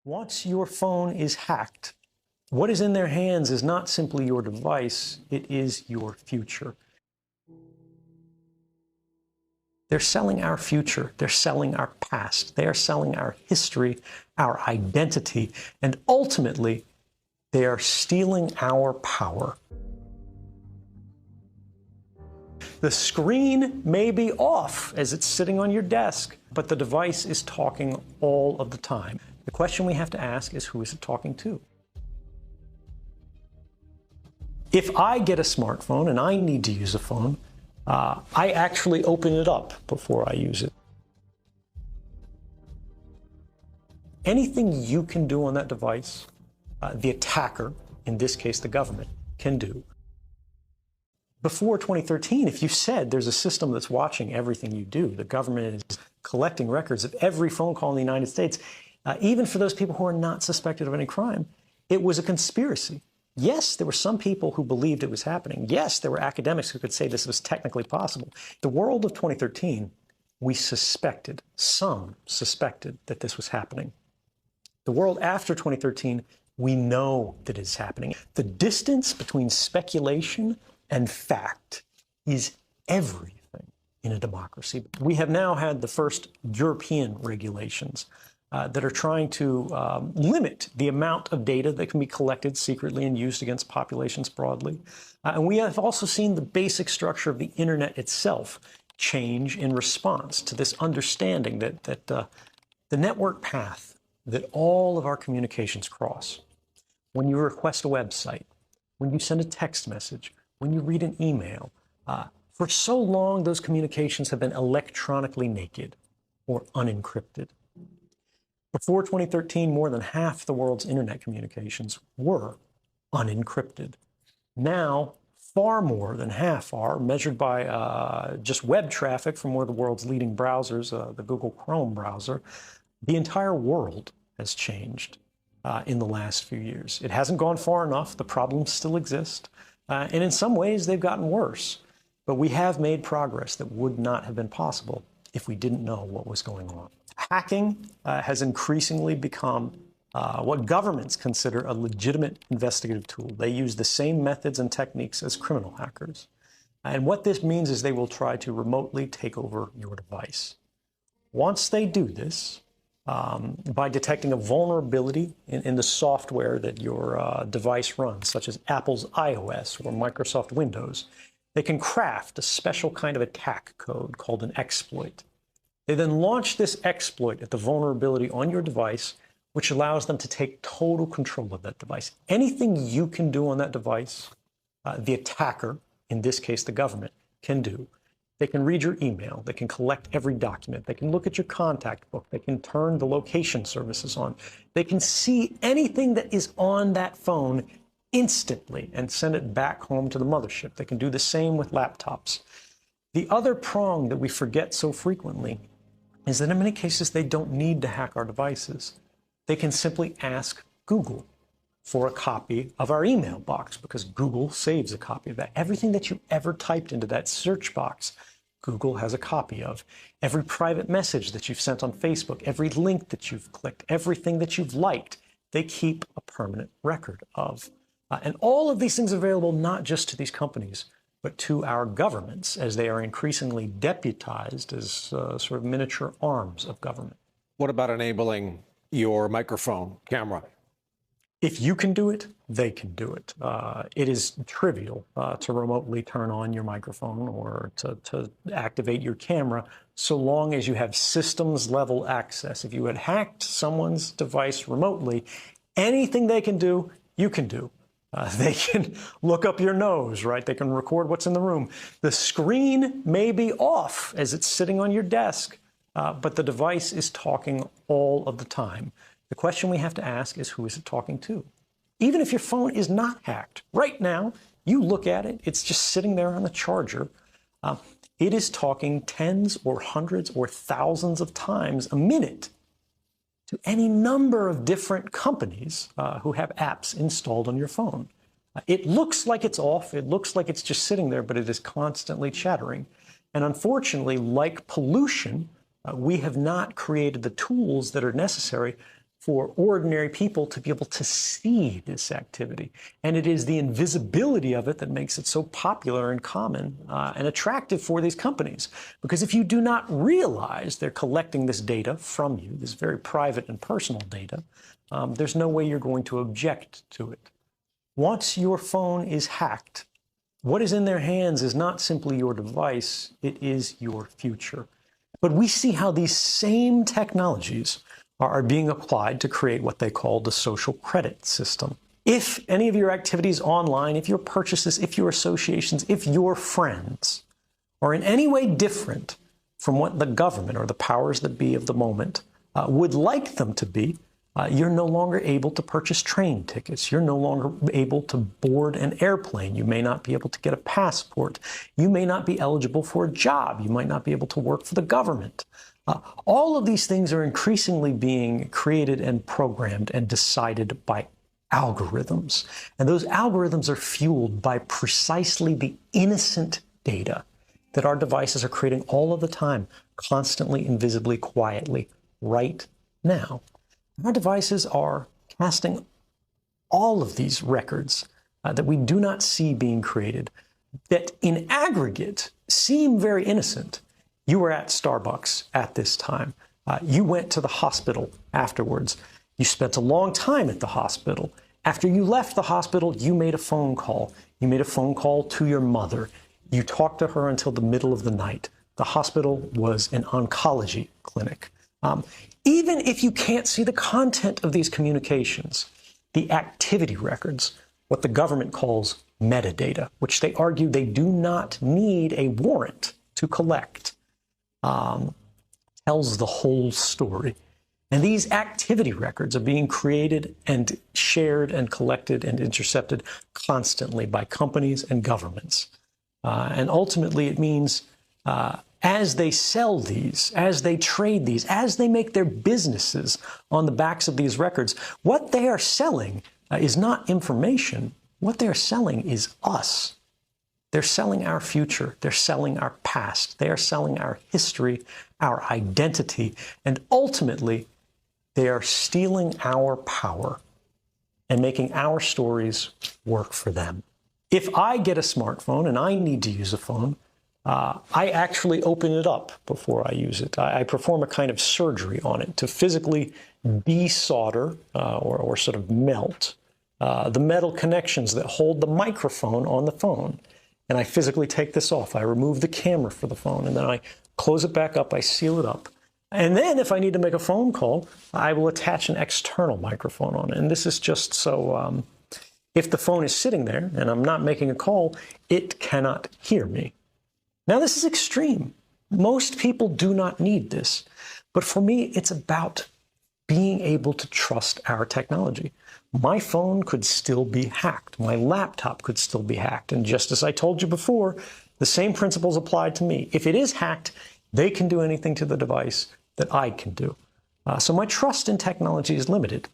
Once your phone is hacked, what is in their hands is not simply your device, it is your future. They're selling our future, they're selling our past, they are selling our history, our identity, and ultimately, they are stealing our power. The screen may be off as it's sitting on your desk, but the device is talking all of the time. The question we have to ask is, who is it talking to? If I get a smartphone and I need to use a phone, I actually open it up before I use it. Anything you can do on that device, the attacker, in this case the government, can do. Before 2013, if you said there's a system that's watching everything you do, the government is collecting records of every phone call in the United States, even for those people who are not suspected of any crime, it was a conspiracy. Yes, there were some people who believed it was happening. Yes, there were academics who could say this was technically possible. The world of 2013, we suspected, some suspected that this was happening. The world after 2013, we know that it's happening. The distance between speculation and fact is everything in a democracy. We have now had the first European regulations that are trying to limit the amount of data that can be collected secretly and used against populations broadly. And we have also seen the basic structure of the internet itself change in response to this understanding that the network path that all of our communications cross, when you request a website, when you send a text message, when you read an email, for so long those communications have been electronically naked or unencrypted. Before 2013, more than half the world's internet communications were unencrypted. Now, far more than half are, measured by just web traffic from one of the world's leading browsers, the Google Chrome browser. The entire world has changed in the last few years. It hasn't gone far enough. The problems still exist. And in some ways, they've gotten worse. But we have made progress that would not have been possible if we didn't know what was going on. Hacking has increasingly become what governments consider a legitimate investigative tool. They use the same methods and techniques as criminal hackers. And what this means is they will try to remotely take over your device. Once they do this, by detecting a vulnerability in the software that your device runs, such as Apple's iOS or Microsoft Windows, they can craft a special kind of attack code called an exploit. They then launch this exploit at the vulnerability on your device, which allows them to take total control of that device. Anything you can do on that device, the attacker, in this case the government, can do. They can read your email, they can collect every document, they can look at your contact book, they can turn the location services on, they can see anything that is on that phone instantly and send it back home to the mothership. They can do the same with laptops. The other prong that we forget so frequently is that in many cases they don't need to hack our devices. They can simply ask Google for a copy of our email box, because Google saves a copy of that. Everything that you ever typed into that search box, Google has a copy of. Every private message that you've sent on Facebook, every link that you've clicked, everything that you've liked, they keep a permanent record of. And all of these things are available not just to these companies, but to our governments, as they are increasingly deputized as sort of miniature arms of government. What about enabling your microphone camera? If you can do it, they can do it. It is trivial to remotely turn on your microphone or to activate your camera, so long as you have systems level access. If you had hacked someone's device remotely, anything they can do, you can do. They can look up your nose, right? They can record what's in the room. The screen may be off as it's sitting on your desk, but the device is talking all of the time. The question we have to ask is, who is it talking to? Even if your phone is not hacked, right now, you look at it, it's just sitting there on the charger. It is talking tens or hundreds or thousands of times a minute to any number of different companies who have apps installed on your phone. It looks like it's off, it looks like it's just sitting there, but it is constantly chattering. And unfortunately, like pollution, we have not created the tools that are necessary for ordinary people to be able to see this activity. And it is the invisibility of it that makes it so popular and common and attractive for these companies. Because if you do not realize they're collecting this data from you, this very private and personal data, there's no way you're going to object to it. Once your phone is hacked, what is in their hands is not simply your device, it is your future. But we see how these same technologies are being applied to create what they call the social credit system. If any of your activities online, if your purchases, if your associations, if your friends are in any way different from what the government or the powers that be of the moment would like them to be, you're no longer able to purchase train tickets. You're no longer able to board an airplane. You may not be able to get a passport. You may not be eligible for a job. You might not be able to work for the government. All of these things are increasingly being created and programmed and decided by algorithms. And those algorithms are fueled by precisely the innocent data that our devices are creating all of the time, constantly, invisibly, quietly, right now. Our devices are casting all of these records that we do not see being created, that in aggregate seem very innocent. You were at Starbucks at this time. You went to the hospital afterwards. You spent a long time at the hospital. After you left the hospital, you made a phone call. You made a phone call to your mother. You talked to her until the middle of the night. The hospital was an oncology clinic. Even if you can't see the content of these communications, the activity records, what the government calls metadata, which they argue they do not need a warrant to collect, tells the whole story. And these activity records are being created and shared and collected and intercepted constantly by companies and governments. And ultimately, it means as they sell these, as they trade these, as they make their businesses on the backs of these records, what they are selling is not information. What they're selling is us. They're selling our future. They're selling our past. They are selling our history, our identity, and ultimately, they are stealing our power and making our stories work for them. If I get a smartphone and I need to use a phone, I actually open it up before I use it. I perform a kind of surgery on it to physically desolder or sort of melt the metal connections that hold the microphone on the phone. And I physically take this off. I remove the camera for the phone, and then I close it back up. I seal it up. And then if I need to make a phone call, I will attach an external microphone on it. And this is just so if the phone is sitting there and I'm not making a call, it cannot hear me. Now, this is extreme. Most people do not need this. But for me, it's about being able to trust our technology. My phone could still be hacked. My laptop could still be hacked. And just as I told you before, the same principles apply to me. If it is hacked, they can do anything to the device that I can do. So my trust in technology is limited.